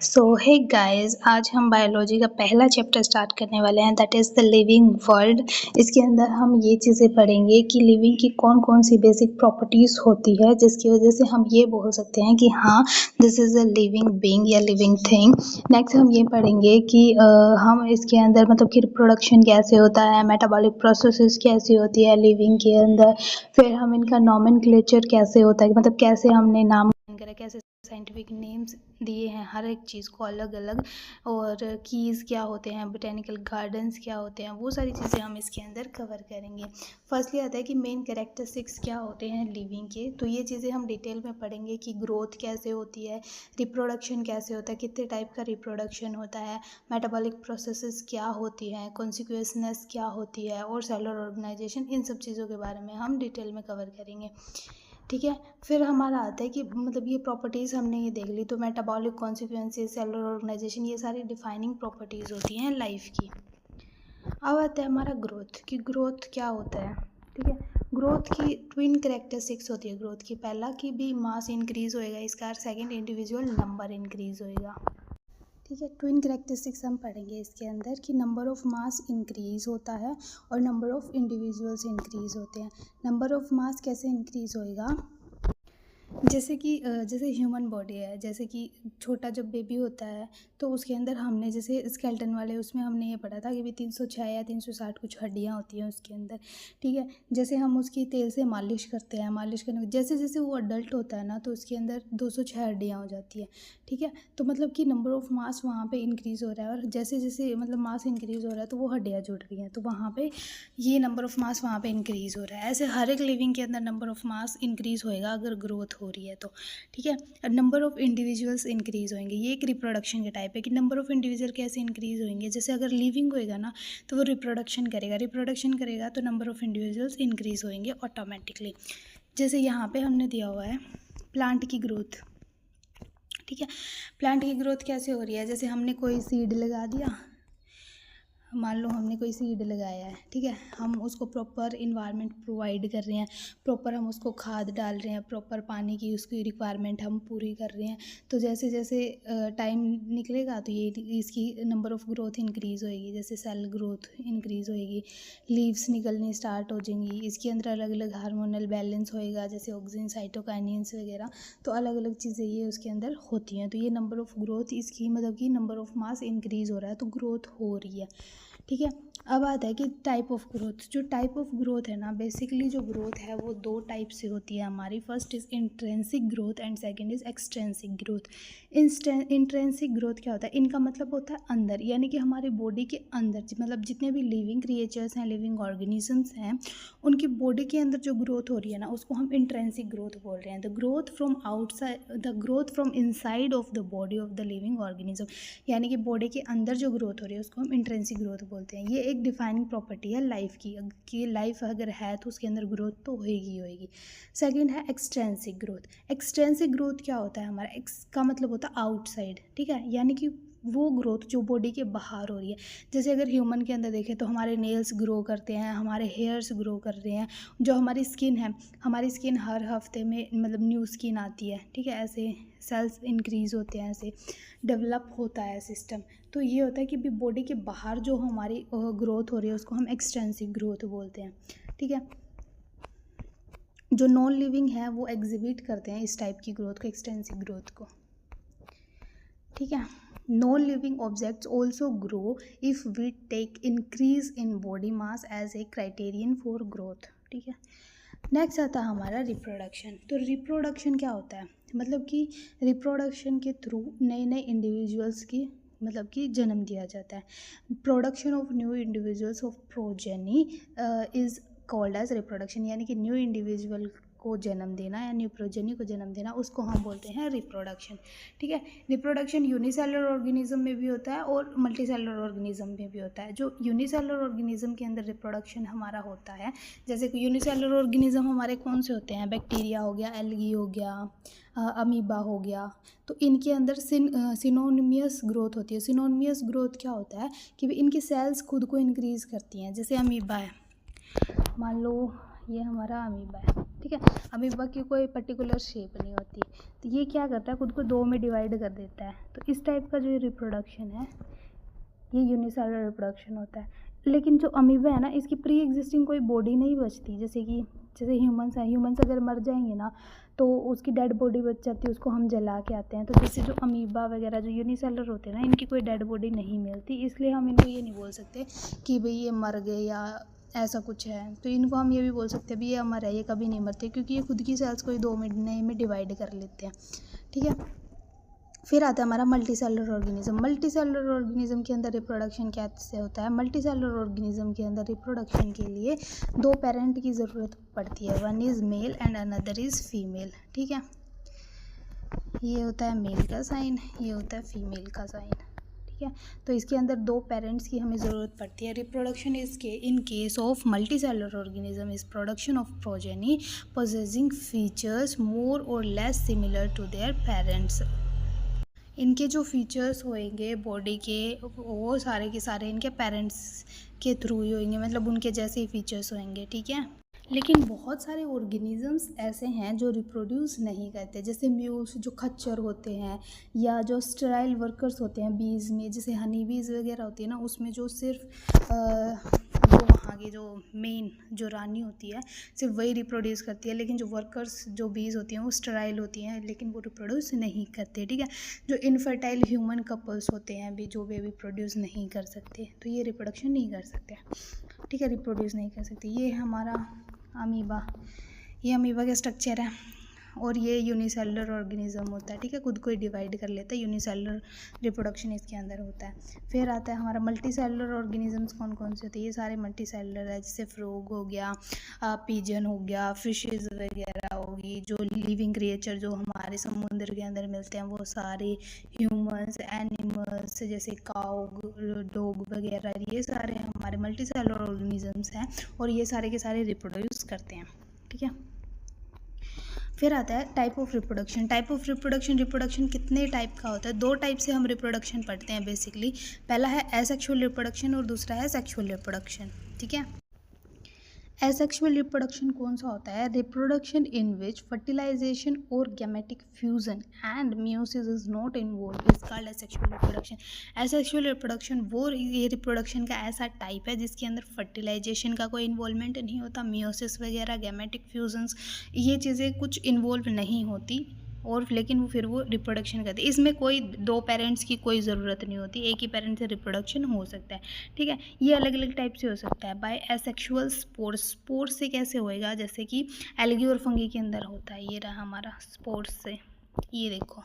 सो hey guys, आज हम biology का पहला चैप्टर स्टार्ट करने वाले हैं, that is the living world. इसके अंदर हम ये चीज़ें पढ़ेंगे कि लिविंग की कौन कौन सी बेसिक प्रॉपर्टीज़ होती है जिसकी वजह से हम ये बोल सकते हैं कि हाँ, this is a living being या लिविंग थिंग। नेक्स्ट हम ये पढ़ेंगे कि हम इसके अंदर मतलब कि रिप्रोडक्शन कैसे होता है, मेटाबॉलिक प्रोसेसेस कैसी होती है लिविंग के अंदर, फिर हम इनका नॉमेनक्लेचर कैसे होता है, मतलब कैसे हमने नाम करा, कैसे साइंटिफिक नेम्स दिए हैं हर एक चीज़ को अलग अलग, और कीज़ क्या होते हैं, बोटेनिकल गार्डन्स क्या होते हैं, वो सारी चीज़ें हम इसके अंदर कवर करेंगे। फर्स्टली आता है कि मेन कैरेक्टरिस्टिक्स क्या होते हैं लिविंग के, तो ये चीज़ें हम डिटेल में पढ़ेंगे कि ग्रोथ कैसे होती है, रिप्रोडक्शन कैसे होता है, कितने टाइप का रिप्रोडक्शन होता है, मेटाबॉलिक प्रोसेसेस क्या होती हैं, कॉन्सिक्वेंसनेस क्या होती है, और सेलुलर ऑर्गेनाइजेशन, इन सब चीज़ों के बारे में हम डिटेल में कवर करेंगे। ठीक है, फिर हमारा आता है कि मतलब ये प्रॉपर्टीज़ हमने ये देख ली, तो मेटाबॉलिक कॉन्सिक्वेंसेस, सेलुलर ऑर्गेनाइजेशन, ये सारी डिफाइनिंग प्रॉपर्टीज़ होती हैं लाइफ की। अब आता है हमारा ग्रोथ, कि ग्रोथ क्या होता है। ठीक है, ग्रोथ की ट्विन कैरेक्टरिस्टिक्स होती है ग्रोथ की। पहला कि भी मास इंक्रीज होएगा इसका, सेकंड इंडिविजुअल नंबर इंक्रीज होएगा। ठीक है, ट्विन कैरेक्टरिस्टिक्स हम पढ़ेंगे इसके अंदर कि नंबर ऑफ मास इंक्रीज होता है और नंबर ऑफ इंडिविजुअल्स इंक्रीज होते हैं। नंबर ऑफ मास कैसे इंक्रीज होएगा, जैसे कि जैसे ह्यूमन बॉडी है, जैसे कि छोटा जब बेबी होता है तो उसके अंदर हमने जैसे स्केलेटन वाले उसमें हमने ये पढ़ा था कि भी 306 या 360 कुछ हड्डियाँ होती हैं उसके अंदर। ठीक है, जैसे हम उसकी तेल से मालिश करते हैं, मालिश करने जैसे जैसे वो अडल्ट होता है ना, तो उसके अंदर 206 हड्डियाँ हो जाती है। ठीक है, तो मतलब कि नंबर ऑफ मास वहाँ पे इंक्रीज़ हो रहा है, और जैसे जैसे मतलब मास इंक्रीज़ हो रहा है तो वो हड्डियाँ जुड़ रही हैं, तो वहाँ पे ये नंबर ऑफ मास वहाँ पे इंक्रीज़ हो रहा है। ऐसे हर एक लिविंग के अंदर नंबर ऑफ मास इंक्रीज़ होएगा अगर ग्रोथ हो रही है तो। ठीक है, नंबर ऑफ इंडिविजुअल्स इंक्रीज़ होंगे, ये एक रिप्रोडक्शन के टाइप है कि नंबर ऑफ इंडिविजुअल कैसे इंक्रीज़ होंगे। जैसे अगर लिविंग होएगा ना तो वो रिप्रोडक्शन करेगा तो नंबर ऑफ इंडिविजुअल्स इंक्रीज़ होंगे ऑटोमेटिकली। जैसे यहाँ पे हमने दिया हुआ है प्लांट की ग्रोथ। ठीक है, प्लांट की ग्रोथ कैसे हो रही है, जैसे हमने कोई सीड लगा दिया, मान लो हमने कोई सीड लगाया है। ठीक है, हम उसको प्रॉपर इन्वायरमेंट प्रोवाइड कर रहे हैं, प्रॉपर हम उसको खाद डाल रहे हैं, प्रॉपर पानी की उसकी रिक्वायरमेंट हम पूरी कर रहे हैं, तो जैसे जैसे टाइम निकलेगा तो ये इसकी नंबर ऑफ ग्रोथ इंक्रीज़ होएगी। जैसे सेल ग्रोथ इंक्रीज़ होएगी, लीव्स निकलनी स्टार्ट हो जाएंगी, इसके अंदर अलग अलग हार्मोनल बैलेंस होएगा, जैसे ऑक्सीजन, साइटोकाइनिन्स वगैरह, तो अलग अलग चीज़ें ये उसके अंदर होती हैं। तो ये नंबर ऑफ ग्रोथ इसकी मतलब कि नंबर ऑफ मास इंक्रीज़ हो रहा है, तो ग्रोथ हो रही है। ठीक है, अब आता है कि टाइप ऑफ ग्रोथ। जो टाइप ऑफ ग्रोथ है ना, बेसिकली जो ग्रोथ है वो दो टाइप से होती है हमारी। First is intrinsic growth and second is extrinsic growth. Intrinsic growth क्या होता है, इनका मतलब होता है अंदर, यानी कि हमारी बॉडी के अंदर मतलब जितने भी लिविंग क्रिएचर्स हैं, लिविंग ऑर्गेनिजम्स हैं, उनकी बॉडी के अंदर जो ग्रोथ हो रही है ना, उसको हम इंट्रेंसिक ग्रोथ बोल रहे हैं। The growth from outside, the growth from inside of the body of the living organism, यानी कि बॉडी के अंदर जो ग्रोथ हो रही है उसको हम इंट्रेंसिक ग्रोथ बोलते हैं। ये एक डिफाइनिंग प्रॉपर्टी है लाइफ की, कि लाइफ अगर है तो उसके अंदर ग्रोथ तो होएगी। सेकंड है एक्सट्रेंसिक ग्रोथ। एक्सट्रेंसिक ग्रोथ क्या होता है, हमारा एक्स का मतलब होता है आउटसाइड। ठीक है, यानी कि वो ग्रोथ जो बॉडी के बाहर हो रही है। जैसे अगर ह्यूमन के अंदर देखें तो हमारे नेल्स ग्रो करते हैं, हमारे हेयर्स ग्रो कर रहे हैं, जो हमारी स्किन है, हमारी स्किन हर हफ्ते में मतलब न्यू स्किन आती है। ठीक है, ऐसे सेल्स इंक्रीज़ होते हैं, ऐसे डेवलप होता है सिस्टम। तो ये होता है कि भी बॉडी के बाहर जो हमारी ग्रोथ हो रही है उसको हम एक्सटेंसिव ग्रोथ बोलते हैं। ठीक है, जो नॉन लिविंग है वो एग्जिबिट करते हैं इस टाइप की ग्रोथ को, एक्सटेंसिव ग्रोथ को। ठीक है, non living objects also grow if we take increase in body mass as a criterion for growth. ठीक है, नेक्स्ट आता है हमारा रिप्रोडक्शन। तो रिप्रोडक्शन क्या होता है, मतलब कि रिप्रोडक्शन के थ्रू नए नए इंडिविजुअल्स की मतलब कि जन्म दिया जाता है। Production of new individuals of progeny is called as reproduction, यानी कि न्यू इंडिविजुअल को जन्म देना या न्यू प्रोजेनी को जन्म देना, उसको हम बोलते हैं रिप्रोडक्शन। ठीक है, रिप्रोडक्शन यूनिसेलुलर ऑर्गेनिज्म में भी होता है और मल्टीसेलुलर ऑर्गेनिज्म में भी होता है। जो यूनिसेलुलर ऑर्गेनिज्म के अंदर रिप्रोडक्शन हमारा होता है, जैसे कि यूनिसेलुलर ऑर्गेनिज्म हमारे कौन से होते हैं, बैक्टीरिया हो गया, एल्गी हो गया, अमीबा हो गया, तो इनके अंदर सिनोनिमियस ग्रोथ होती है। सिनोनिमियस ग्रोथ क्या होता है कि इनकी सेल्स खुद को इंक्रीज़ करती हैं। जैसे अमीबा है, मान लो ये हमारा अमीबा है, ठीक है। अमीबा की कोई पर्टिकुलर शेप नहीं होती, तो ये क्या करता है, खुद को दो में डिवाइड कर देता है। तो इस टाइप का जो रिप्रोडक्शन है ये यूनिसेलुलर रिप्रोडक्शन होता है। लेकिन जो अमीबा है ना, इसकी प्री एग्जिस्टिंग कोई बॉडी नहीं बचती। जैसे ह्यूमंस हैं, ह्यूमंस अगर मर जाएंगे ना तो उसकी डेड बॉडी बच जाती है, उसको हम जला के आते हैं। तो जैसे जो अमीबा वगैरह जो यूनिसेलुलर होते हैं ना, इनकी कोई डेड बॉडी नहीं मिलती, इसलिए हम इनको ये नहीं बोल सकते कि भाई ये मर गए या ऐसा कुछ है। तो इनको हम ये भी बोल सकते हैं भी ये अमर है, ये कभी नहीं मरते, क्योंकि ये खुद की सेल्स को ही दो में डिवाइड कर लेते हैं, ठीक है। फिर आता है हमारा multi cellular organism. Multi cellular organism के अंदर रिप्रोडक्शन कैसे होता है? मल्टी सेलुलर ऑर्गेनिज्म के अंदर रिप्रोडक्शन के लिए दो पेरेंट की ज़रूरत पड़ती है, one is male and another is female, ठीक है। ये होता है मेल का साइन, ये होता है फीमेल का साइन, ठीक है। तो इसके अंदर दो पेरेंट्स की हमें ज़रूरत पड़ती है। Reproduction in case of multi cellular organism is production of progeny possessing features more or less similar to their parents. इनके जो फीचर्स होंगे बॉडी के, वो सारे के सारे इनके पेरेंट्स के थ्रू ही होंगे, मतलब उनके जैसे ही फीचर्स होंगे, ठीक है। लेकिन बहुत सारे ऑर्गेनिजम्स ऐसे हैं जो रिप्रोड्यूस नहीं करते, जैसे म्यूस जो खच्चर होते हैं, या जो स्टेराइल वर्कर्स होते हैं बीज में, जैसे हनी बीज वगैरह होती है ना, उसमें जो सिर्फ जो वहाँ की जो मेन जो रानी होती है सिर्फ वही रिप्रोड्यूस करती है। लेकिन जो वर्कर्स जो बीज होती हैं वो स्टेराइल होती हैं, लेकिन वो रिप्रोड्यूस नहीं करते, ठीक है। जो इनफर्टाइल ह्यूमन कपल्स होते हैं भी, जो बेबी प्रोड्यूस नहीं कर सकते, तो ये रिप्रोडक्शन नहीं कर सकते, ठीक है, रिप्रोड्यूस नहीं कर सकते। ये हमारा अमीबा, ये अमीबा का स्ट्रक्चर है, और ये यूनिसेलुलर ऑर्गेनिज्म होता है, ठीक है, खुद को ही डिवाइड कर लेता है। यूनिसेलुलर रिप्रोडक्शन इसके अंदर होता है। फिर आता है हमारा मल्टी सेलुलर ऑर्गेनिजम्स कौन कौन से होते हैं? ये सारे मल्टी सेलुलर है, जैसे फ्रॉग हो गया, पिजन हो गया, फिशेज वगैरह होगी, जो लिविंग क्रिएचर जो हमारे समुद्र के अंदर मिलते हैं वो सारे, ह्यूमंस, एनिमल्स जैसे काऊ, डॉग वगैरह, ये सारे हमारे मल्टी सेलुलर ऑर्गेनिजम्स हैं, और ये सारे के सारे रिप्रोड्यूस करते हैं, ठीक है। फिर आता है type of reproduction. Type of reproduction कितने टाइप का होता है? दो टाइप से हम रिप्रोडक्शन पढ़ते हैं बेसिकली। पहला है एसेक्सुअल रिप्रोडक्शन और दूसरा है सेक्सुअल रिप्रोडक्शन, ठीक है। एसेक्सुअल रिप्रोडक्शन कौन सा होता है? रिप्रोडक्शन इन विच फर्टिलाइजेशन और gametic fusion and meiosis is not involve is called asexual reproduction. Asexual reproduction वो ये रिप्रोडक्शन का ऐसा टाइप है जिसके अंदर फर्टिलाइजेशन का कोई इन्वॉल्वमेंट नहीं होता, मियोसिस वगैरह, गैमेटिक फ्यूजन्स, ये चीज़ें कुछ इन्वॉल्व नहीं होती, और लेकिन वो रिप्रोडक्शन करते हैं। इसमें कोई दो पेरेंट्स की कोई ज़रूरत नहीं होती, एक ही पेरेंट से रिप्रोडक्शन हो सकता है, ठीक है। ये अलग अलग टाइप से हो सकता है। बाय एसेक्सुअल स्पोर्स, स्पोर्स से कैसे होएगा? जैसे कि एल्गी और फंगी के अंदर होता है। ये रहा हमारा स्पोर्स से, ये देखो,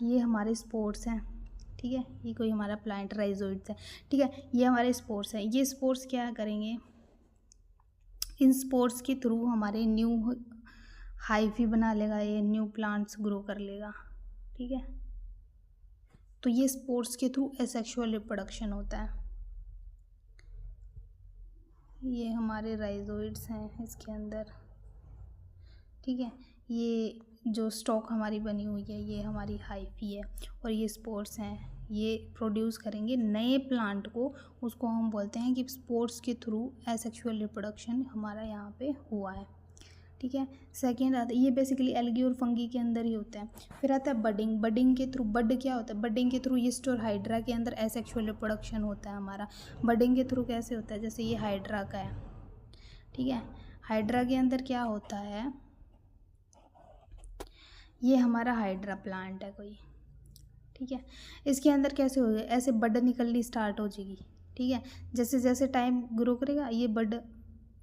ये हमारे स्पोर्स हैं, ठीक है। ये कोई हमारा प्लांट राइजोइड्स है, ठीक है, ये हमारे स्पोर्स हैं। ये स्पोर्स क्या करेंगे? इन स्पोर्स के थ्रू हमारे न्यू हाइफी बना लेगा, ये न्यू प्लांट्स ग्रो कर लेगा, ठीक है। तो ये स्पोर्स के थ्रू एसेक्सुअल रिप्रोडक्शन होता है। ये हमारे राइजोइड्स हैं इसके अंदर, ठीक है। ये जो स्टॉक हमारी बनी हुई है ये हमारी हाइफी है, और ये स्पोर्स हैं, ये प्रोड्यूस करेंगे नए प्लांट को, उसको हम बोलते हैं कि स्पोर्स के थ्रू एसेक्सुअल रिप्रोडक्शन हमारा यहाँ पे हुआ है, ठीक है। सेकेंड आता है, ये बेसिकली एल्गी और फंगी के अंदर ही होता है। फिर आता है बडिंग। बडिंग के थ्रू, बड क्या होता है? बडिंग के थ्रू यीस्ट और हाइड्रा के अंदर एसेक्सुअल रिप्रोडक्शन होता है हमारा। बडिंग के थ्रू कैसे होता है? जैसे ये हाइड्रा का है, ठीक है। हाइड्रा के अंदर क्या होता है? ये हमारा हाइड्रा प्लांट है कोई, ठीक है। इसके अंदर कैसे होगा? ऐसे बड निकलनी स्टार्ट हो जाएगी, ठीक है। जैसे जैसे टाइम ग्रो करेगा ये बड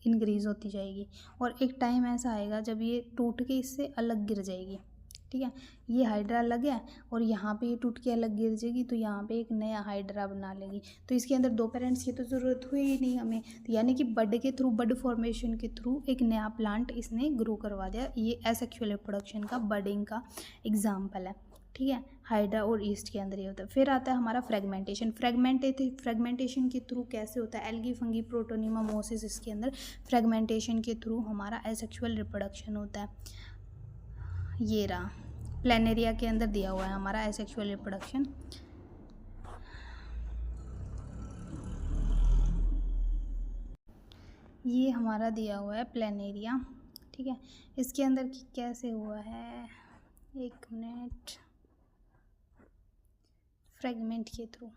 इंक्रीज होती जाएगी, और एक टाइम ऐसा आएगा जब ये टूट के इससे अलग गिर जाएगी, ठीक है। ये हाइड्रा अलग है, और यहाँ पे ये टूट के अलग गिर जाएगी, तो यहाँ पे एक नया हाइड्रा बना लेगी। तो इसके अंदर दो पेरेंट्स की तो ज़रूरत हुई ही नहीं हमें, तो यानी कि बड के थ्रू, बड फॉर्मेशन के थ्रू एक नया प्लांट इसने ग्रो करवा दिया। ये एसेक्सुअल रिप्रोडक्शन का, बडिंग का एग्जाम्पल है, ठीक है। हाइड्रा और ईस्ट के अंदर ये होता है। फिर आता है हमारा फ्रेगमेंटेशन। फ्रेगमेंटेशन के थ्रू कैसे होता है? एल्गी, फंगी, प्रोटोनिमा, मोसिस, इसके अंदर फ्रेगमेंटेशन के थ्रू हमारा एसेक्सुअल रिप्रोडक्शन होता है। ये रहा, प्लेनेरिया के अंदर दिया हुआ है हमारा एसेक्सुअल रिप्रोडक्शन। ये हमारा दिया हुआ है प्लेनेरिया, ठीक है। इसके अंदर कैसे हुआ है, एक मिनट, फ्रेगमेंट के थ्रू।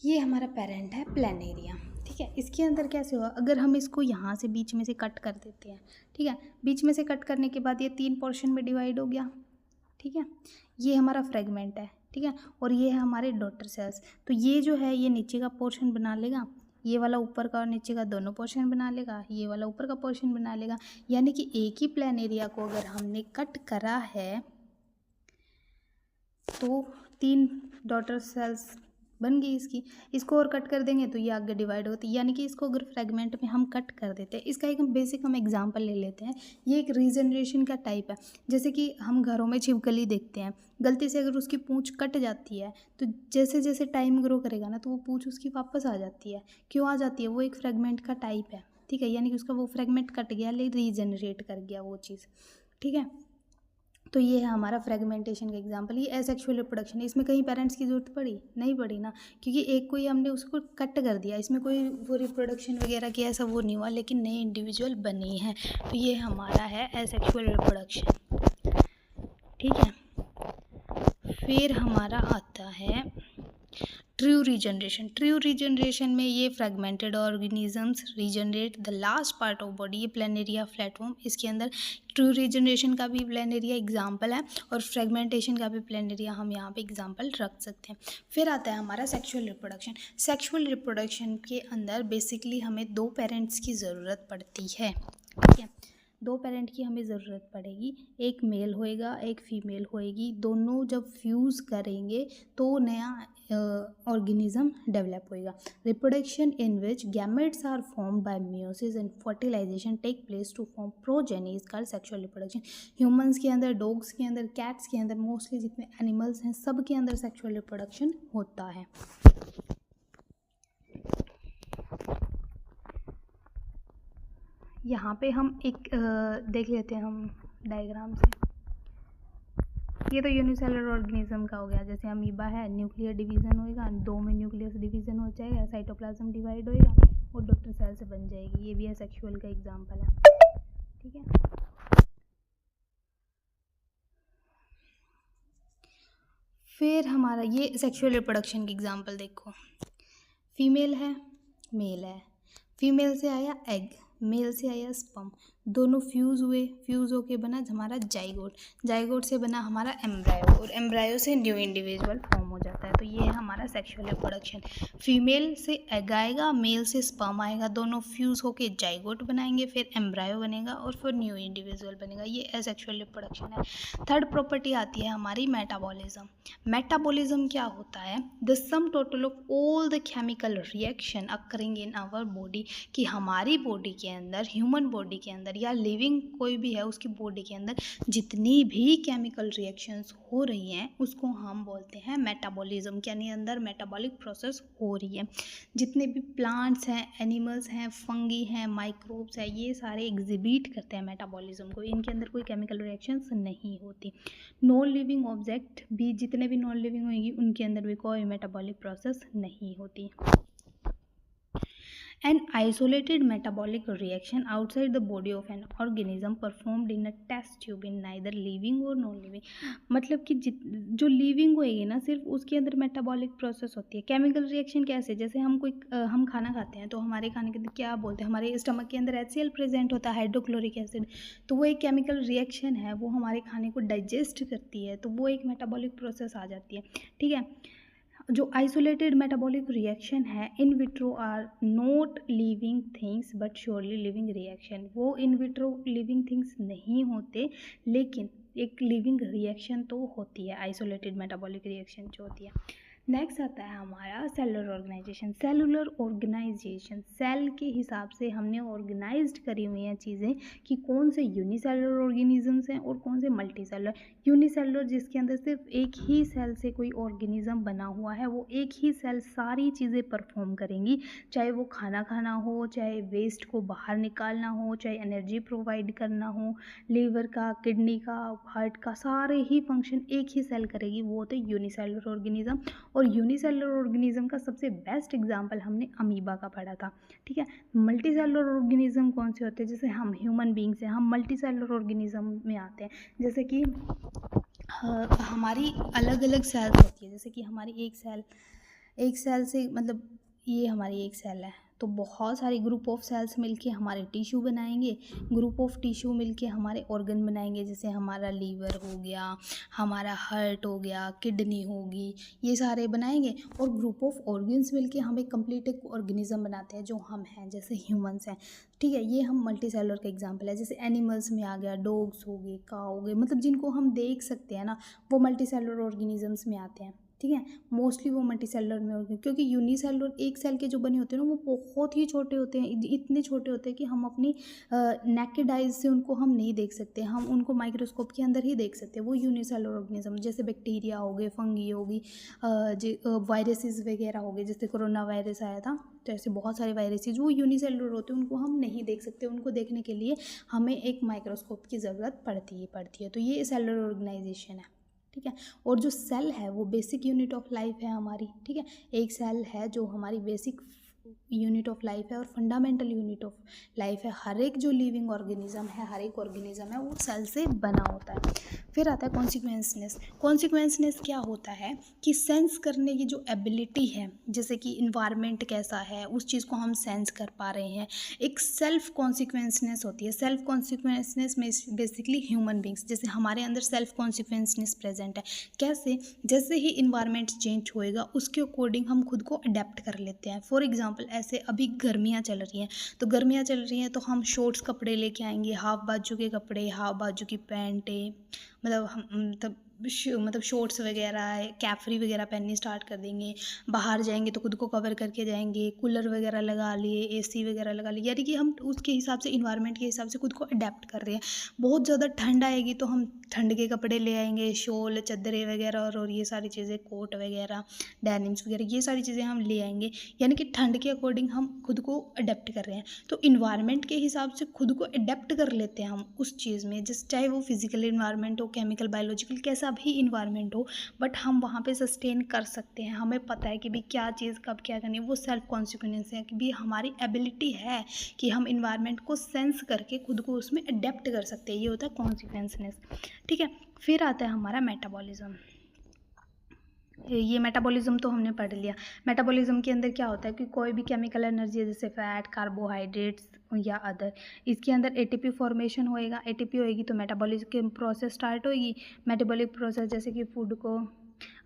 ये हमारा पेरेंट है प्लेनेरिया, ठीक है। इसके अंदर कैसे हुआ, अगर हम इसको यहाँ से बीच में से कट कर देते हैं, ठीक है। बीच में से कट करने के बाद ये 3 पोर्शन में डिवाइड हो गया, ठीक है। ये हमारा फ्रेगमेंट है, ठीक है। और ये है हमारे डॉटर सेल्स। तो ये जो है ये नीचे का पोर्शन बना लेगा, ये वाला ऊपर का और नीचे का दोनों पोर्शन बना लेगा, ये वाला ऊपर का पोर्शन बना लेगा। यानी कि एक ही प्लेनेरिया को अगर हमने कट करा है तो 3 डॉटर सेल्स बन गई इसकी। इसको और कट कर देंगे तो ये आगे डिवाइड होती है। यानी कि इसको अगर फ्रेगमेंट में हम कट कर देते हैं, इसका एक बेसिक हम एग्जांपल ले लेते हैं। ये एक रीजनरेशन का टाइप है। जैसे कि हम घरों में छिपकली देखते हैं, गलती से अगर उसकी पूँछ कट जाती है तो जैसे जैसे टाइम ग्रो करेगा ना तो वो पूँछ उसकी वापस आ जाती है। क्यों आ जाती है, वो एक फ्रेगमेंट का टाइप है, ठीक है। यानी कि उसका वो फ्रेगमेंट कट गया लेकिन रीजनरेट कर गया वो चीज़, ठीक है। तो ये है हमारा फ्रेगमेंटेशन का एग्जांपल। ये एसेक्सुअल रिप्रोडक्शन है। इसमें कहीं पेरेंट्स की ज़रूरत पड़ी नहीं पड़ी ना, क्योंकि एक को ही हमने उसको कट कर दिया, इसमें कोई वो रिप्रोडक्शन वगैरह की ऐसा वो नहीं हुआ, लेकिन नए इंडिविजुअल बने हैं। तो ये हमारा है एसेक्सुअल रिप्रोडक्शन, ठीक है। फिर हमारा आता है ट्रू रीजनरेशन। ट्रू रीजनरेशन में ये fragmented organisms regenerate the last part of body, ये प्लेनेरिया फ्लैटवर्म। इसके अंदर ट्रू रीजनरेशन का भी प्लेनेरिया एग्जाम्पल है और फ्रेगमेंटेशन का भी प्लेनेरिया हम यहाँ पे एग्जाम्पल रख सकते हैं। फिर आता है हमारा सेक्सुअल रिप्रोडक्शन। सेक्सुअल रिप्रोडक्शन के अंदर बेसिकली हमें 2 पेरेंट्स की ज़रूरत पड़ती है, ठीक है। 2 पेरेंट की हमें ज़रूरत पड़ेगी, एक मेल होएगा एक फीमेल होएगी। दोनों जब फ्यूज़ करेंगे तो नया ऑर्गेनिज्म डेवलप होएगा। Reproduction in which gametes are formed by meiosis and fertilisation take place to form progeny is called sexual reproduction. Humans के अंदर, डॉग्स के अंदर, कैट्स के अंदर, मोस्टली जितने एनिमल्स हैं सब के अंदर सेक्सुअल रिप्रोडक्शन होता है। यहाँ पे हम एक देख लेते हैं हम डायग्राम से। ये तो यूनिसेलुलर ऑर्गेनिज्म का हो गया। जैसे अमीबा है, न्यूक्लियर डिवीज़न होएगा, 2 में न्यूक्लियस डिवीज़न हो जाएगा, साइटोप्लाज्म डिवाइड होएगा और डॉटर सेल से बन जाएगी। ये भी एसेक्सुअल का एग्जांपल है, ठीक है। फिर हमारा ये सेक्सुअल रिप्रोडक्शन की एग्जांपल देखो, फीमेल है, मेल है। फीमेल से आया एग, मेल से आया स्पर्म, दोनों फ्यूज़ हुए, फ्यूज़ होके बना हमारा जाइगोट, जाइगोट से बना हमारा एम्ब्रायो और एम्ब्रायो से न्यू इंडिविजुअल फॉर्म हो जाता है। तो ये है हमारा सेक्सुअल रिप्रोडक्शन। फीमेल से एग आएगा, मेल से स्पर्म आएगा, दोनों फ्यूज़ होके जाइगोट बनाएंगे, फिर एम्ब्रायो बनेगा और फिर न्यू इंडिविजुअल बनेगा। ये एसेक्सुअल रिप्रोडक्शन है। थर्ड प्रॉपर्टी आती है हमारी मेटाबॉलिज्म। मेटाबॉलिज्म क्या होता है, the sum total of all the chemical reaction occurring in our body, कि हमारी बॉडी के अंदर, ह्यूमन बॉडी के अंदर या लिविंग कोई भी है उसकी बॉडी के अंदर जितनी भी केमिकल रिएक्शंस हो रही हैं उसको हम बोलते हैं मेटाबॉलिज्म। यानी अंदर मेटाबॉलिक प्रोसेस हो रही है। जितने भी प्लांट्स हैं, एनिमल्स हैं, फंगी हैं, माइक्रोब्स हैं, ये सारे एग्जिबिट करते हैं मेटाबॉलिज्म को। इनके अंदर कोई केमिकल रिएक्शंस नहीं होती। नॉन लिविंग ऑब्जेक्ट भी, जितने भी नॉन लिविंग होंगी उनके अंदर भी कोई मेटाबॉलिक प्रोसेस नहीं होती। An isolated metabolic reaction outside the body of an organism performed in a test tube in neither living or non-living। मतलब कि जो लिविंग होएगी ना सिर्फ उसके अंदर मेटाबॉलिक प्रोसेस होती है। केमिकल रिएक्शन कैसे, जैसे हम खाना खाते हैं तो हमारे खाने के अंदर क्या बोलते हैं, हमारे स्टमक के अंदर HCl प्रेजेंट होता है, हाइड्रोक्लोरिक एसिड। तो वो एक केमिकल रिएक्शन है, वो हमारे खाने को डाइजेस्ट करती है, तो वो एक मेटाबॉलिक प्रोसेस आ जाती है, ठीक है। जो आइसोलेटेड मेटाबॉलिक रिएक्शन है, in vitro are not living things but surely living reaction. वो इन विट्रो लिविंग थिंग्स नहीं होते लेकिन एक लिविंग रिएक्शन तो होती है, आइसोलेटेड मेटाबॉलिक रिएक्शन जो होती है। नेक्स्ट आता है हमारा cellular organisation. Cellular organisation, cell के हिसाब से हमने ऑर्गेनाइज्ड करी हुई हैं चीज़ें कि कौन से यूनिसेलुलर ऑर्गेनिजम्स हैं और कौन से मल्टीसेलुलर। यूनिसेलुलर जिसके अंदर सिर्फ एक ही सेल से कोई ऑर्गेनिज्म बना हुआ है, वो एक ही सेल सारी चीज़ें परफॉर्म करेंगी, चाहे वो खाना खाना हो, चाहे वेस्ट को बाहर निकालना हो, चाहे एनर्जी प्रोवाइड करना हो, लीवर का, किडनी का, हार्ट का, सारे ही फंक्शन एक ही सेल करेगी, वो होते यूनिसेलुलर ऑर्गेनिज्म। और यूनिसेलुलर ऑर्गेनिज्म का सबसे बेस्ट एग्जांपल हमने अमीबा का पढ़ा था, ठीक है। मल्टी सेलुलर ऑर्गेनिज्म कौन से होते हैं, जैसे हम ह्यूमन बींग्स हैं, हम मल्टी सेलुलर ऑर्गेनिज्म में आते हैं। जैसे कि हमारी अलग अलग सेल्स होती है, जैसे कि हमारी एक सेल से मतलब ये हमारी एक सेल है, तो बहुत सारे ग्रुप ऑफ सेल्स मिलके हमारे टिश्यू बनाएंगे, ग्रुप ऑफ टिश्यू मिलके हमारे ऑर्गन बनाएंगे, जैसे हमारा लीवर हो गया, हमारा हार्ट हो गया, किडनी होगी, ये सारे बनाएंगे। और ग्रुप ऑफ ऑर्गन्स मिलके हम एक कंप्लीट एक ऑर्गेनिज्म बनाते हैं जो हम हैं, जैसे ह्यूमंस हैं, ठीक है। ये हम मल्टी सेलुलर का एग्जाम्पल है। जैसे एनिमल्स में आ गया, डॉग्स हो गए, काऊ हो गए, मतलब जिनको हम देख सकते हैं ना, वो मल्टी सेलुलर ऑर्गेनिजम्स में आते हैं, ठीक है। मोस्टली वो मल्टी सेलुलर में होते हैं, क्योंकि यूनिसेलुलर एक सेल के जो बने होते हैं ना, वो बहुत ही छोटे होते हैं, इतने छोटे होते हैं कि हम अपनी नेकेड आइज से उनको हम नहीं देख सकते, हम उनको माइक्रोस्कोप के अंदर ही देख सकते हैं। वो यूनिसेलुलर ऑर्गेनिज्म, जैसे बैक्टीरिया हो गए, फंगी होगी, वायरसेस वगैरह हो गए, जैसे कोरोना वायरस आया था, तो ऐसे बहुत सारे वायरसेस वो यूनिसेलुलर होते हैं, उनको हम नहीं देख सकते। उनको देखने के लिए हमें एक माइक्रोस्कोप की ज़रूरत पड़ती है। तो ये सेलुलर ऑर्गेनाइजेशन है, ठीक है। और जो सेल है वो बेसिक यूनिट ऑफ लाइफ है हमारी, ठीक है। एक सेल है जो हमारी बेसिक यूनिट ऑफ लाइफ है और फंडामेंटल यूनिट ऑफ लाइफ है। हर एक जो लिविंग ऑर्गेनिज्म है, हर एक ऑर्गेनिज्म है, वो सेल से बना होता है। फिर आता है कॉन्सिक्वेंसनेस। कॉन्सिक्वेंसनेस क्या होता है कि सेंस करने की जो एबिलिटी है, जैसे कि इन्वायरमेंट कैसा है उस चीज़ को हम सेंस कर पा रहे हैं। एक सेल्फ कॉन्सिक्वेंसनेस होती है। सेल्फ कॉन्सिक्वेंसनेस में बेसिकली ह्यूमन बींग्स, जैसे हमारे अंदर सेल्फ कॉन्सिक्वेंसनेस प्रेजेंट है। कैसे? जैसे ही इन्वायरमेंट चेंज होएगा उसके अकॉर्डिंग हम खुद को अडेप्ट कर लेते हैं। फॉर एग्जाम्पल ऐसे अभी गर्मियाँ चल रही हैं, तो गर्मियाँ चल रही हैं तो हम शॉर्ट्स कपड़े लेके आएंगे, हाफ बाजू के कपड़े, हाफ बाजू की पैंटें, मतलब हम मतलब शॉर्ट्स वगैरह, कैफरी वगैरह पहननी स्टार्ट कर देंगे। बाहर जाएंगे तो खुद को कवर करके जाएंगे, कूलर वगैरह लगा लिए, एसी वगैरह लगा लिए, यानी कि हम उसके हिसाब से, इन्वायरमेंट के हिसाब से खुद को अडेप्ट कर रहे हैं। बहुत ज़्यादा ठंड आएगी तो हम ठंड के कपड़े ले आएंगे, शॉल, चादरें वगैरह और ये सारी चीज़ें, कोट वगैरह, डेनिम्स वगैरह, ये सारी चीज़ें हम ले आएंगे। यानी कि ठंड के अकॉर्डिंग हम खुद को अडेप्ट कर रहे हैं। तो इन्वायरमेंट के हिसाब से खुद को अडेप्ट कर लेते हैं हम उस चीज़ में, जिस चाहे वो फिजिकल इन्वायरमेंट हो, केमिकल, बायोलॉजिकल, कैसा भी इन्वायरमेंट हो, बट हम वहाँ पे सस्टेन कर सकते हैं। हमें पता है कि भी क्या चीज़ कब क्या करनी है। वो सेल्फ कॉन्सिक्वेंस है कि भी हमारी एबिलिटी है कि हम इन्वायरमेंट को सेंस करके खुद को उसमें अडेप्ट कर सकते हैं। ये होता है कॉन्सिक्वेंसनेस, ठीक है। फिर आता है हमारा मेटाबॉलिज्म। ये मेटाबॉलिज्म तो हमने पढ़ लिया। मेटाबॉलिज्म के अंदर क्या होता है कि कोई भी केमिकल एनर्जी, जैसे फैट, कार्बोहाइड्रेट्स या अदर, इसके अंदर एटीपी फॉर्मेशन होएगा। एटीपी होएगी तो मेटाबॉलिज्म की प्रोसेस स्टार्ट होएगी। मेटाबॉलिक प्रोसेस जैसे कि फूड को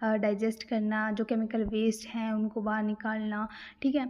डाइजेस्ट करना, जो केमिकल वेस्ट हैं उनको बाहर निकालना, ठीक है,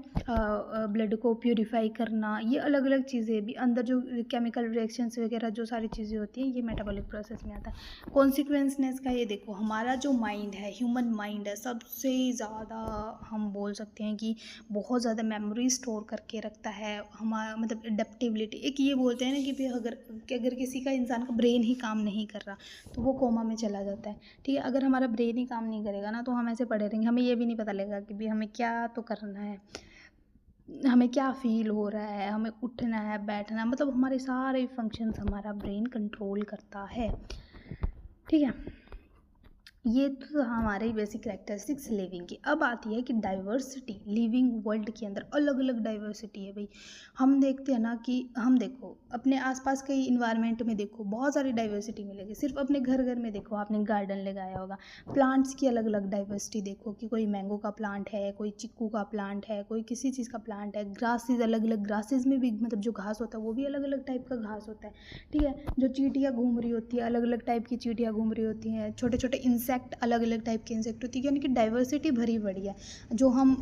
ब्लड को प्यूरिफाई करना, ये अलग अलग चीज़ें भी अंदर जो केमिकल रिएक्शंस वगैरह जो सारी चीज़ें होती हैं, ये मेटाबॉलिक प्रोसेस में आता है। कॉन्सिक्वेंसनेस का ये देखो, हमारा जो माइंड है, ह्यूमन माइंड है, सबसे ज़्यादा हम बोल सकते हैं कि बहुत ज़्यादा मेमोरी स्टोर करके रखता है। हमारा मतलब एडेप्टिबिलिटी, एक ये बोलते हैं ना कि अगर किसी का, इंसान का ब्रेन ही काम नहीं कर रहा तो वो कोमा में चला जाता है, ठीक है। अगर हमारा ब्रेन ही काम नहीं करेगा ना तो हम ऐसे पड़े रहेंगे, हमें ये भी नहीं पता लगेगा कि भी हमें क्या तो करना है, हमें क्या फील हो रहा है, हमें उठना है, बैठना है, मतलब हमारे सारे फंक्शंस हमारा ब्रेन कंट्रोल करता है, ठीक है। ये तो हमारे बेसिक कैरेक्टरिस्टिक्स लिविंग की। अब आती है कि डाइवर्सिटी, लिविंग वर्ल्ड के अंदर अलग अलग डाइवर्सिटी है भाई। हम देखते हैं ना कि हम देखो अपने आसपास के इन्वायरमेंट में देखो बहुत सारी डाइवर्सिटी मिलेगी। सिर्फ अपने घर घर में देखो, आपने गार्डन लगाया होगा, प्लांट्स की अलग अलग डाइवर्सिटी देखो कि कोई मैंगो का प्लांट है, कोई चिक्कू का प्लांट है, कोई किसी चीज़ का प्लांट है। ग्रासेज, अलग अलग ग्रासेज में भी मतलब जो घास होता है वो भी अलग अलग टाइप का घास होता है, ठीक है। जो चींटियाँ घूम रही होती है, अलग अलग टाइप की चींटियाँ घूम रही होती हैं, छोटे छोटे इंसेक्ट, अलग अलग टाइप के इंसेक्ट होती है, यानी कि डाइवर्सिटी भरी पड़ी है। जो हम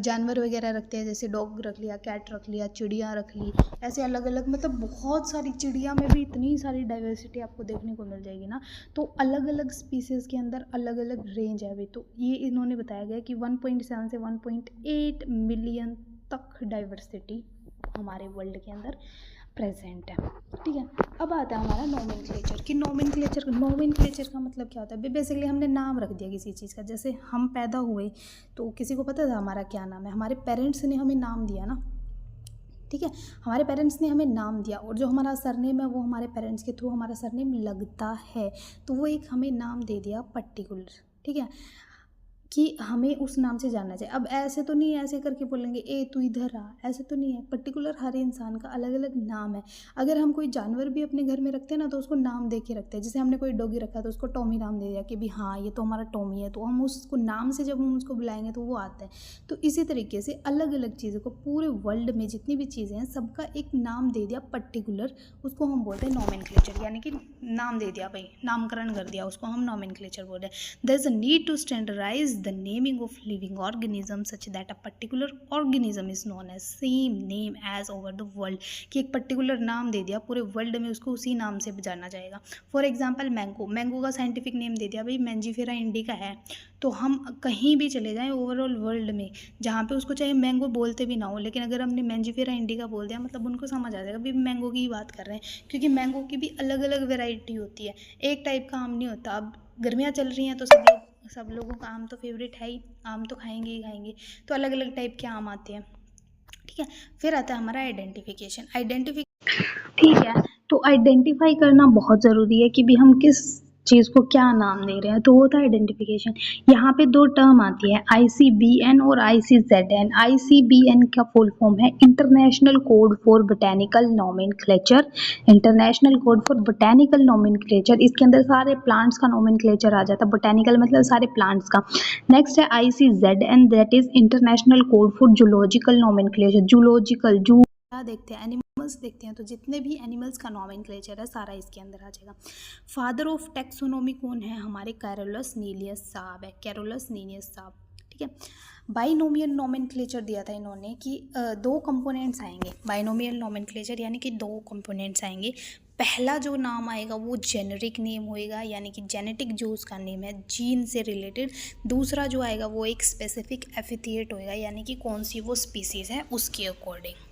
जानवर वगैरह रखते हैं, जैसे डॉग रख लिया, कैट रख लिया, चिड़िया रख ली, ऐसे अलग अलग, मतलब बहुत सारी चिड़िया में भी इतनी सारी डाइवर्सिटी आपको देखने को मिल जाएगी ना। तो अलग अलग स्पीसीज़ के अंदर अलग अलग रेंज है अभी। तो ये इन्होंने बताया गया कि 1.7 से 1.8 मिलियन तक डाइवर्सिटी हमारे वर्ल्ड के अंदर प्रेजेंट है, ठीक है। अब आता है हमारा नोमेनक्लेचर कि नोमेनक्लेचर का मतलब क्या होता है। बेसिकली हमने नाम रख दिया किसी चीज़ का। जैसे हम पैदा हुए तो किसी को पता था हमारा क्या नाम है, हमारे पेरेंट्स ने हमें नाम दिया ना, ठीक है। हमारे पेरेंट्स ने हमें नाम दिया और जो हमारा सरनेम है वो हमारे पेरेंट्स के थ्रू हमारा सरनेम लगता है, तो वो एक हमें नाम दे दिया पर्टिकुलर, ठीक है। कि हमें उस नाम से जानना चाहिए। अब ऐसे तो नहीं है ऐसे करके बोलेंगे ए तू इधर आ, ऐसे तो नहीं है। पर्टिकुलर हर इंसान का अलग अलग नाम है। अगर हम कोई जानवर भी अपने घर में रखते हैं ना तो उसको नाम दे के रखते हैं। जैसे हमने कोई डॉगी रखा तो उसको टॉमी नाम दे दिया कि भी हाँ ये तो हमारा टॉमी है, तो हम उसको नाम से जब हम उसको बुलाएंगे तो वो आता है। तो इसी तरीके से अलग अलग चीज़ों को पूरे वर्ल्ड में जितनी भी चीज़ें हैं सबका एक नाम दे दिया पर्टिकुलर, उसको हम बोलते हैं नॉमेनक्लेचर, यानी कि नाम दे दिया भाई, नामकरण कर दिया उसको हम नॉमेनक्लेचर बोल रहे हैं। There is a need to standardise the naming of living organism such that a particular organism is known as same name as over the world, कि एक पर्टिकुलर नाम दे दिया पूरे वर्ल्ड में, उसको उसी नाम से जाना जाएगा। फॉर एग्जाम्पल मैंगो, मैंगो का साइंटिफिक नेम दे दिया भाई मैंजीफेरा इंडिका है, तो हम कहीं भी चले जाएं ओवरऑल वर्ल्ड में जहाँ पे उसको चाहे मैंगो बोलते भी ना हो, लेकिन अगर हमने मैंजीफेरा इंडिका बोल दिया मतलब उनको समझ आ जाएगा भी मैंगो की ही बात कर रहे हैं, क्योंकि मैंगो की भी अलग अलग वेराइटी होती है, एक टाइप का आम नहीं होता। अब गर्मियाँ चल रही हैं तो सब लोगों का आम तो फेवरेट है ही, आम तो खाएंगे ही खाएंगे, तो अलग अलग टाइप के आम आते हैं। ठीक है, फिर आता है हमारा आइडेंटिफिकेशन। ठीक है, तो आइडेंटिफाई करना बहुत ज़रूरी है कि भी हम किस चीज़ को क्या नाम दे रहे हैं, तो होता है आइडेंटिफिकेशन। यहाँ पे दो टर्म आती है ICBN और ICZN। ICBN का फुल फॉर्म है international code for botanical nomenclature, international code for botanical nomenclature, इसके अंदर सारे प्लांट्स का नोमेनक्लेचर आ जाता है, बोटेनिकल मतलब सारे प्लांट्स का। नेक्स्ट है ICZN, that is international code for zoological nomenclature, zoological जू देखते हैं एनिमल्स देखते हैं, तो जितने भी एनिमल्स का नॉमेनक्लेचर है सारा इसके अंदर आ जाएगा। फादर ऑफ टैक्सोनॉमी कौन है, हमारे कैरोलस नीलियस साहब है, कैरोलस नीलियस साहब। ठीक है, बाइनोमियल नॉमेनक्लेचर दिया था इन्होंने कि दो कंपोनेंट्स आएंगे, बाइनोमियल नॉमेनक्लेचर यानी कि दो कंपोनेंट्स आएंगे। पहला जो नाम आएगा वो जेनेरिक नेम होएगा, यानी कि जेनेटिक जो उसका नेम है जीन से रिलेटेड। दूसरा जो आएगा वो एक स्पेसिफिक एफिथिएट होएगा, यानी कि कौन सी वो स्पीसीज़ है उसके अकॉर्डिंग।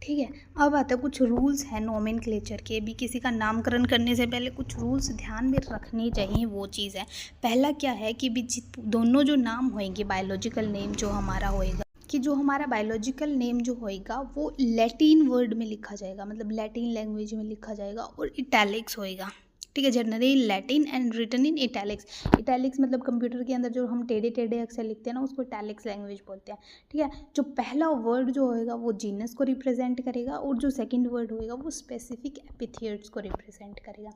ठीक है, अब आता है कुछ रूल्स हैं नोमेनक्लेचर के भी, किसी का नामकरण करने से पहले कुछ रूल्स ध्यान में रखने चाहिए, वो चीज़ है। पहला क्या है कि भी दोनों जो नाम होएंगे बायोलॉजिकल नेम जो हमारा होएगा, कि जो हमारा बायोलॉजिकल नेम जो होएगा वो लैटिन वर्ड में लिखा जाएगा, मतलब लैटिन लैंग्वेज में लिखा जाएगा और इटैलिक्स होएगा। ठीक है, generally Latin and written in italics. Italics मतलब कंप्यूटर के अंदर जो हम टेढ़े टेढ़े अक्षर लिखते हैं ना उसको इटैलिक्स लैंग्वेज बोलते हैं। ठीक है, जो पहला वर्ड जो होएगा वो जीनस को रिप्रेजेंट करेगा और जो सेकंड वर्ड होएगा वो स्पेसिफिक एपिथेट्स को रिप्रेजेंट करेगा।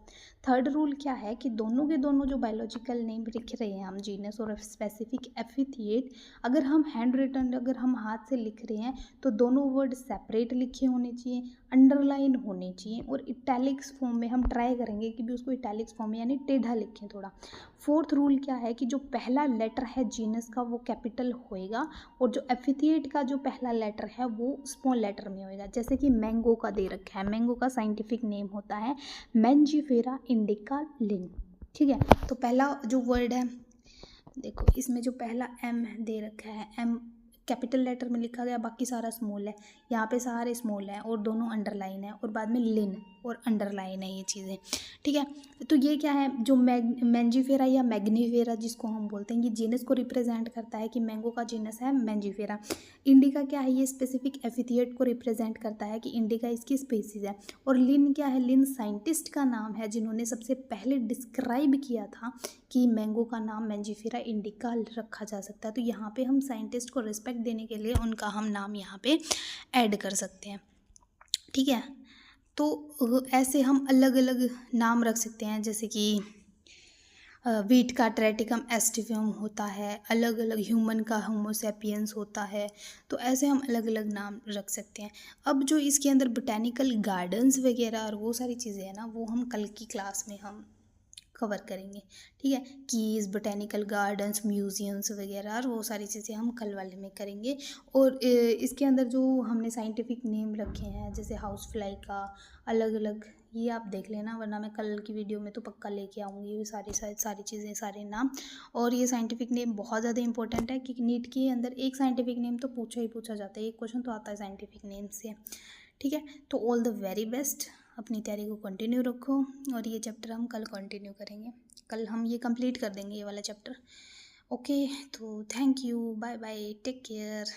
थर्ड रूल क्या है कि दोनों के दोनों जो बायोलॉजिकल नेम लिख रहे हैं हम, जीनस और स्पेसिफिक एपिथेट, अगर हम हैंड रिटन अगर हम हाथ से लिख रहे हैं तो दोनों वर्ड सेपरेट लिखे होने चाहिए, अंडरलाइन होने चाहिए, और इटैलिक्स फॉर्म में हम ट्राई करेंगे कि भी उसको इटैलिक्स फॉर्म में यानी टेढ़ा लिखें थोड़ा। फोर्थ रूल क्या है कि जो पहला लेटर है जीनस का वो कैपिटल होएगा और जो एपिथेट का जो पहला लेटर है वो स्मॉल लेटर में होएगा। जैसे कि मैंगो का दे रखा है, मैंगो का साइंटिफिक नेम होता है मैंजीफेरा इंडिका लिन। ठीक है, तो पहला जो वर्ड है देखो इसमें जो पहला M दे रखा है, M कैपिटल लेटर में लिखा गया, बाकी सारा स्मॉल है, यहाँ पे सारे स्मॉल हैं और दोनों अंडरलाइन है, और बाद में लिन और अंडरलाइन है ये चीज़ें। ठीक है, तो ये क्या है जो मैंजीफेरा या मैग्नीफेरा जिसको हम बोलते हैं, ये जीनस को रिप्रेजेंट करता है कि मैंगो का जीनस है मैंजीफेरा। इंडिका क्या है, ये स्पेसिफिक एपिथेट को रिप्रेजेंट करता है कि इंडिका इसकी स्पीसीज है। और लिन क्या है, लिन साइंटिस्ट का नाम है जिन्होंने सबसे पहले डिस्क्राइब किया था कि मैंगो का नाम मैंजीफेरा इंडिका रखा जा सकता है। तो यहाँ पे हम साइंटिस्ट को रिस्पेक्ट देने के लिए उनका हम नाम यहाँ पे ऐड कर सकते हैं। ठीक है, तो ऐसे हम अलग अलग नाम रख सकते हैं, जैसे कि वीट का ट्रेटिकम एस्टिवियम होता है, अलग अलग ह्यूमन का होमोसेपियंस होता है, तो ऐसे हम अलग अलग नाम रख सकते हैं। अब जो इसके अंदर बोटेनिकल गार्डन्स वगैरह और वो सारी चीज़ें हैं ना, वो हम कल की क्लास में हम कवर करेंगे। ठीक है, कीज बोटेनिकल गार्डन्स म्यूजियम्स वगैरह और वो सारी चीज़ें हम कल वाले में करेंगे। और इसके अंदर जो हमने साइंटिफिक नेम रखे हैं जैसे हाउस फ्लाई का अलग अलग, ये आप देख लेना, वरना मैं कल की वीडियो में तो पक्का लेके आऊँगी ये सारी चीज़ें सारे नाम। और ये साइंटिफिक नेम बहुत ज़्यादा इंपॉर्टेंट है कि नीट के अंदर एक साइंटिफिक नेम तो पूछा जाता है, एक क्वेश्चन तो आता है साइंटिफिक नेम से। ठीक है, तो ऑल द वेरी बेस्ट, अपनी तैयारी को कंटिन्यू रखो और ये चैप्टर हम कल कंटिन्यू करेंगे, कल हम ये कंप्लीट कर देंगे ये वाला चैप्टर। ओके, तो thank you, bye bye, take care.